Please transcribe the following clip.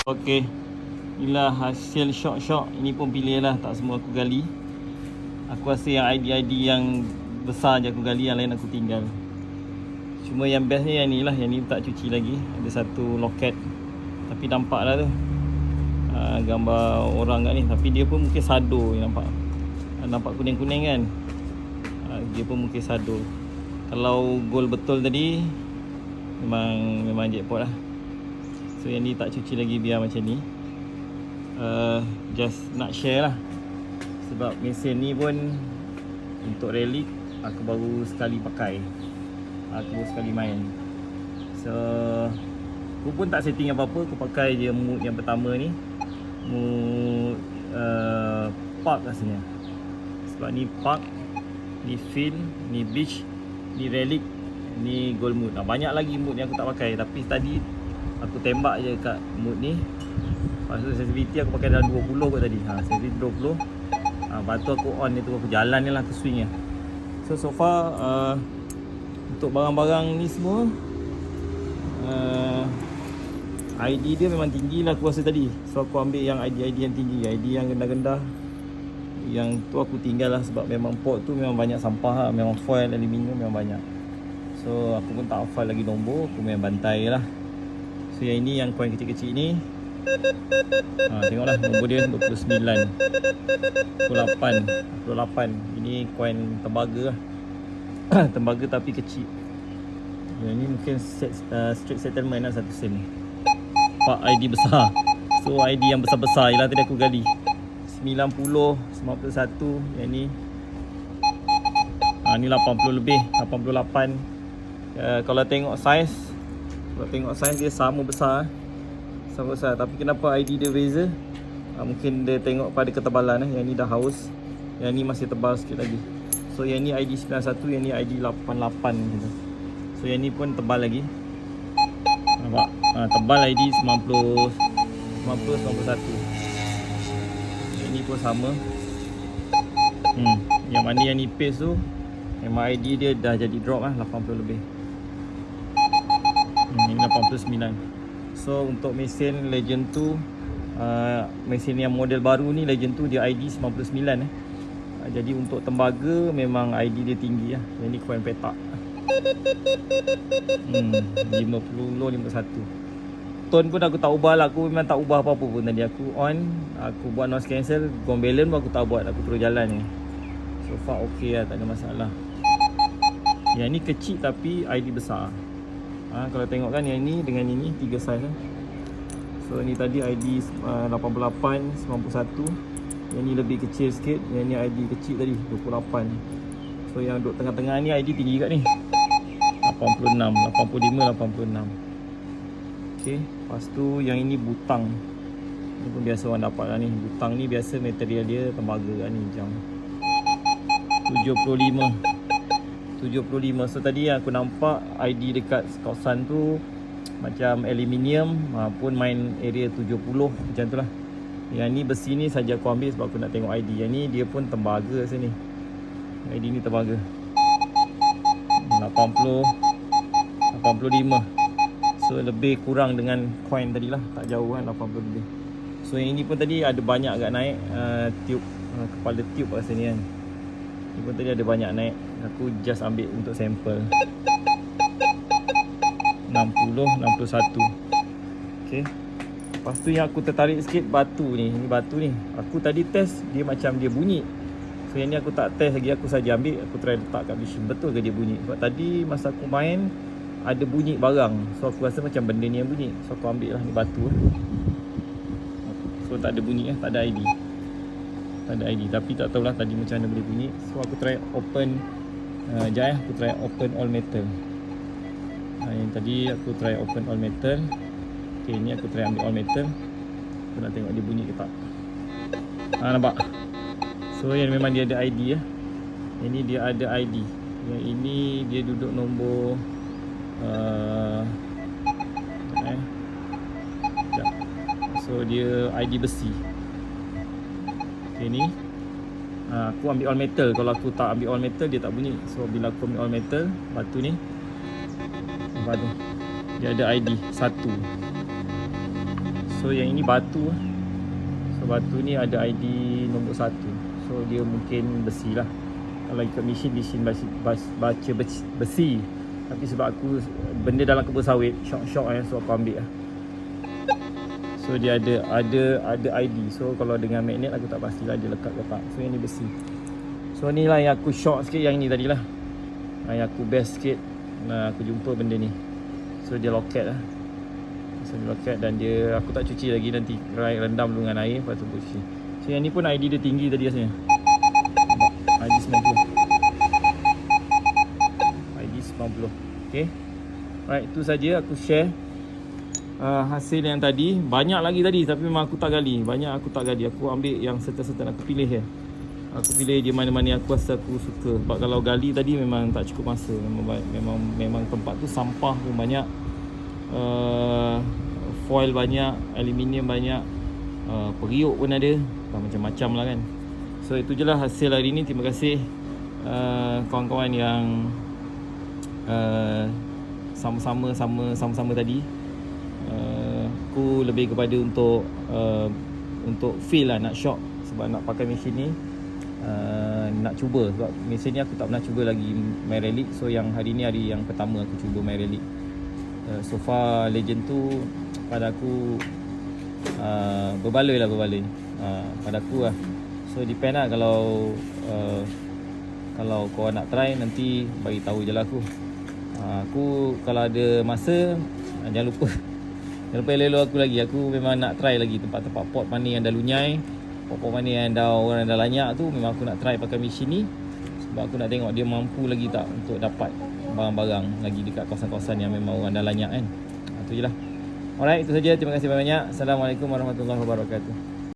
Okey, inilah hasil syok-syok. Ini pun pilih lah, tak semua aku gali. Aku rasa yang ID-ID yang besar je aku gali, yang lain aku tinggal. Cuma yang bestnya yang ni lah, yang ni tak cuci lagi. Ada satu loket, tapi nampak lah tu gambar orang kat ni. Tapi dia pun mungkin sado, nampak. Nampak kuning-kuning kan. Dia pun mungkin sado. Kalau gold betul tadi, memang jackpot lah. So yang ni tak cuci lagi, biar macam ni. Just nak share lah, sebab mesin ni pun untuk rally aku baru sekali pakai, aku baru sekali main. So aku pun tak setting apa-apa, aku pakai je mood yang pertama ni, mood park rasanya. Sebab ni park, ni field, ni beach, ni relic, ni gold mood. Banyak lagi mood yang aku tak pakai, tapi tadi aku tembak je kat mood ni. Lepas tu sensitivity aku pakai dalam 20 kot tadi. Sensitivity 20. Lepas tu aku on tu, aku jalan ni lah, aku swing je. So far untuk barang-barang ni semua ID dia memang tinggi lah aku rasa tadi. So aku ambil yang ID yang tinggi. ID yang rendah-rendah, yang tu aku tinggal lah, sebab memang pot tu memang banyak sampah lah. Memang foil aluminium memang banyak. So aku pun tak hafal lagi nombor, aku memang bantai lah. So yang ini, yang koin kecil-kecil ni, tengoklah nombor dia 29, 28. Ini koin tembaga lah. Tembaga tapi kecil. Yang ni mungkin straight settlement lah, 1 sen. Pak ID besar. So ID yang besar-besar je lah tadi aku gali. 90, 91. Yang ni ni 80 lebih, 88. Kalau tengok size dia sama besar. Tapi kenapa ID dia beza? Mungkin dia tengok pada ketebalan. Yang ni dah haus, yang ni masih tebal sikit lagi. So yang ni ID 91, yang ni ID 88 gitu. So yang ni pun tebal lagi. Nampak? Tebal ID 90, 91. Yang ni pun sama. Yang mana yang nipis tu, memang ID dia dah jadi drop lah, 80 lebih. Ini 89. So untuk mesin Legend 2, mesin yang model baru ni, Legend 2 dia ID 99. Jadi untuk tembaga memang ID dia tinggi lah. Yang ni koin petak. 50, 51. Tone pun aku tak ubah lah. Aku memang tak ubah apa-apa pun tadi. Aku on, aku buat noise cancel, gong balance pun aku tak buat. Aku terus jalan ni. So far ok lah, tak ada masalah. Yang ni kecil tapi ID besar. Kalau tengok kan, yang ni dengan ini 3 saiz kan. So ni tadi ID 88, 91. Yang ni lebih kecil sikit. Yang ni ID kecil tadi 28. So yang duduk tengah-tengah ni ID tinggi kat ni 86, 85, 86. Okay. Lepas tu yang ini butang. Ni pun biasa orang dapat lah ni. Butang ni biasa material dia tembaga kat ni, jam 75. So tadi aku nampak ID dekat kawasan tu macam aluminium, pun main area 70 macam tu lah. Yang ni besi ni saja aku ambil sebab aku nak tengok ID. Yang ni dia pun tembaga sini. ID ni tembaga 80, 85. So lebih kurang dengan coin tadi lah, tak jauh kan, 80 lebih. So yang ini pun tadi ada banyak agak naik tube, kepala tube kat sini kan. Ini pun tadi ada banyak naik. Aku just ambil untuk sampel. 60, 61. Okay. Lepas tu yang aku tertarik sikit batu ni. Ini batu ni, aku tadi test dia macam dia bunyi. So yang ni aku tak test lagi, aku saja ambil, aku try letak kat machine. Betul ke dia bunyi? Sebab tadi masa aku main ada bunyi barang. So aku rasa macam benda ni yang bunyi. So aku ambil lah ni batu. So tak ada bunyi lah, tak ada ID. Tak ada ID, tapi tak tahulah tadi macam mana boleh bunyi. So aku try open aku try open all metal. Yang tadi aku try open all metal. Okay, ni aku try ambil all metal. Aku nak tengok dia bunyi ke tak. Nampak? So yang memang dia ada ID lah. Yang ni dia ada ID. Yang ini dia duduk nombor so dia ID besi. Okay, ni aku ambil all metal. Kalau aku tak ambil all metal dia tak bunyi. So bila aku ambil all metal, batu ni, batu dia ada ID 1. So yang ini batu. So batu ni ada ID nombor 1. So dia mungkin besi lah. Kalau ikut mesin baca besi. Tapi sebab aku benda dalam kebun sawit, shock so aku ambil lah. So dia ada ID. So kalau dengan magnet aku tak pastilah dia lekat ke tak. So yang ni besi. So ni lah yang aku shock sikit, yang ni tadilah. Yang aku best sikit. Aku jumpa benda ni. So dia loket lah. So dia loket dan dia aku tak cuci lagi, nanti rendam dulu dengan air lepas tu cuci. So yang ni pun ID dia tinggi tadi rasanya. ID 90. ID 90. Okay. Alright, itu saja aku share hasil yang tadi. Banyak lagi tadi tapi memang aku tak gali. Aku ambil yang certain aku pilih je. Aku pilih je mana-mana yang aku rasa aku suka. Sebab kalau gali tadi memang tak cukup masa. Memang tempat tu sampah pun banyak, foil banyak, aluminium banyak, periuk pun ada, macam-macam lah kan. So itu je lah hasil hari ni. Terima kasih kawan-kawan yang sama-sama tadi. Aku lebih kepada untuk feel lah, nak shock sebab nak pakai mesin ni. Nak cuba sebab mesin ni aku tak pernah cuba lagi main relic. So yang hari ni hari yang pertama aku cuba main relic. So far Legend tu pada aku berbaloi pada aku lah. So depend lah, kalau kau nak try nanti bagi tahu je lah aku. Aku kalau ada masa jangan lupa elok aku lagi. Aku memang nak try lagi tempat-tempat pot mana yang dah lunyai, pot mana yang orang dah lanyak tu. Memang aku nak try pakai mesin ni sebab aku nak tengok dia mampu lagi tak untuk dapat barang-barang lagi dekat kawasan-kawasan yang memang orang dah lanyak kan. Itu je lah. Alright, itu saja. Terima kasih banyak. Assalamualaikum warahmatullahi wabarakatuh.